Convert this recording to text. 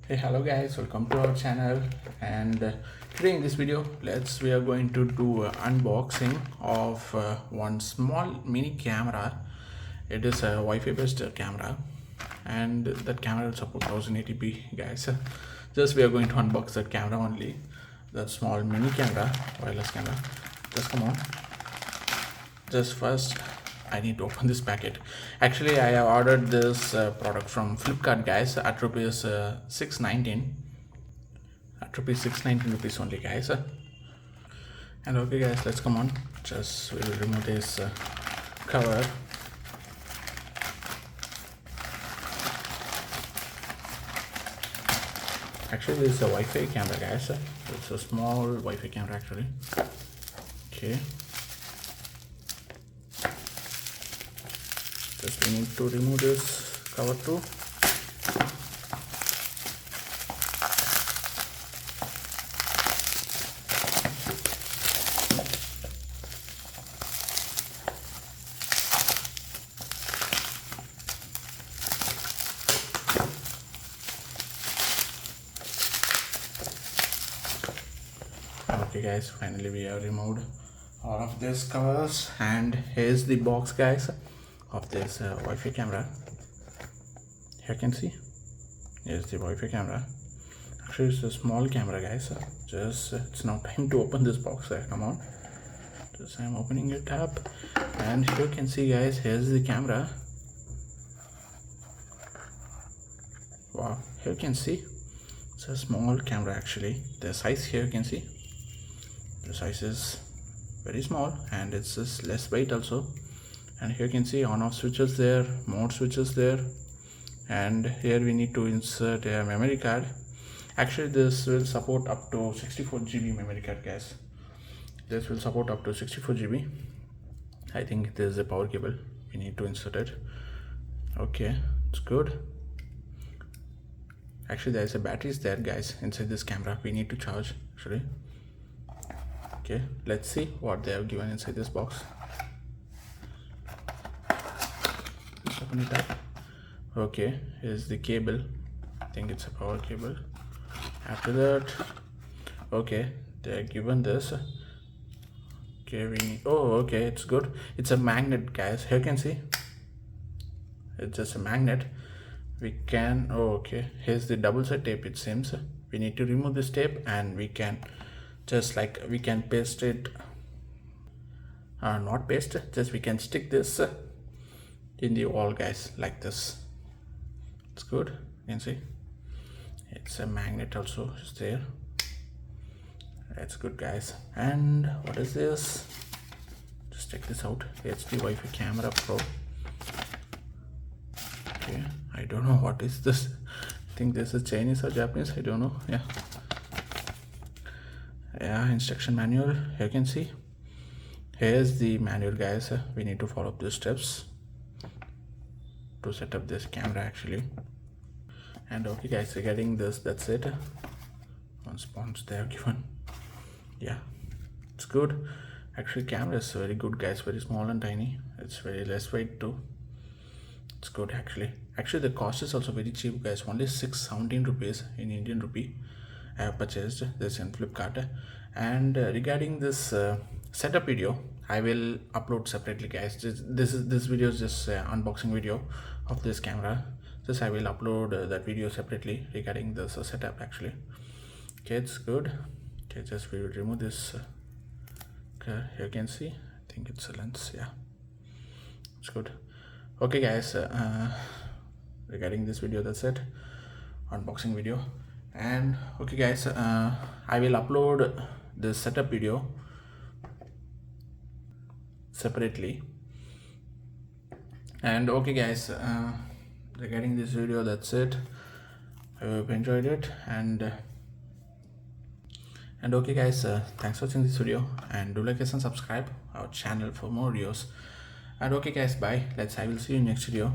Hey, hello guys, welcome to our channel. And today in this video we are going to do a unboxing of one small mini camera. It is a Wi-Fi based camera, and that camera will support 1080p guys. Just we are going to unbox that camera only, that small mini camera, wireless camera. Just come on. Just first I need to open this packet. Actually, I have ordered this product from Flipkart guys at rupees 619, at rupees 619 rupees only guys. And okay guys, let's come on. Just we will remove this cover. Actually, this is a Wi-Fi camera guys. It's a small Wi-Fi camera actually. Okay, just we need to remove this cover too. Okay guys, finally we have removed all of these covers, and here's the box guys of this Wi-Fi camera. Here you can see, here's the Wi-Fi camera. Actually it's a small camera guys. Just it's now time to open this box. Come on, just I'm opening it up, and here you can see guys, here's the camera. Wow, here you can see it's a small camera actually. The size here you can see, the size is very small, and it's just less weight also. And here you can see on off switches there, mode switches there, and here we need to insert a memory card. Actually this will support up to 64 GB memory card guys. This will support up to 64 GB. I think there is a power cable, we need to insert it. Okay, it's good. Actually there is a batteries there guys inside this camera, we need to charge actually. Okay, let's see what they have given inside this box. Let's open it up. Okay, here's the cable. I think it's a power cable. After that, okay, they are given this. Okay, we need, oh okay, it's good. It's a magnet guys, here you can see. It's just a magnet. We can, oh okay, here's the double side tape it seems. We need to remove this tape, and we can just like we can paste it, not paste, just we can stick this in the wall guys like this. It's good, you can see it's a magnet also is there. It's good guys. And what is this? Just check this out. It's the Wi-Fi camera pro. Okay, I don't know what is this. I think this is Chinese or Japanese, I don't know. Yeah, instruction manual. Here you can see, here's the manual guys. We need to follow these steps to set up this camera actually. And okay guys, regarding this, that's it. One sponge they have given. Yeah, it's good. Actually camera is very good guys, very small and tiny. It's very less weight too. It's good actually. Actually the cost is also very cheap guys, only 617 rupees in Indian rupee. I have purchased this in Flipkart. And regarding this setup video, I will upload separately guys. This video is just unboxing video of this camera. Just I will upload that video separately regarding this setup actually. Okay, it's good. Okay, just we will remove this. Okay, here you can see, I think it's a lens. Yeah, it's good. Okay guys, regarding this video, that's it, unboxing video. And okay guys, I will upload this setup video separately. And okay guys, regarding this video, that's it. I hope you enjoyed it. And okay guys, thanks for watching this video, and do like us and subscribe our channel for more videos. And okay guys, bye. I will see you in next video.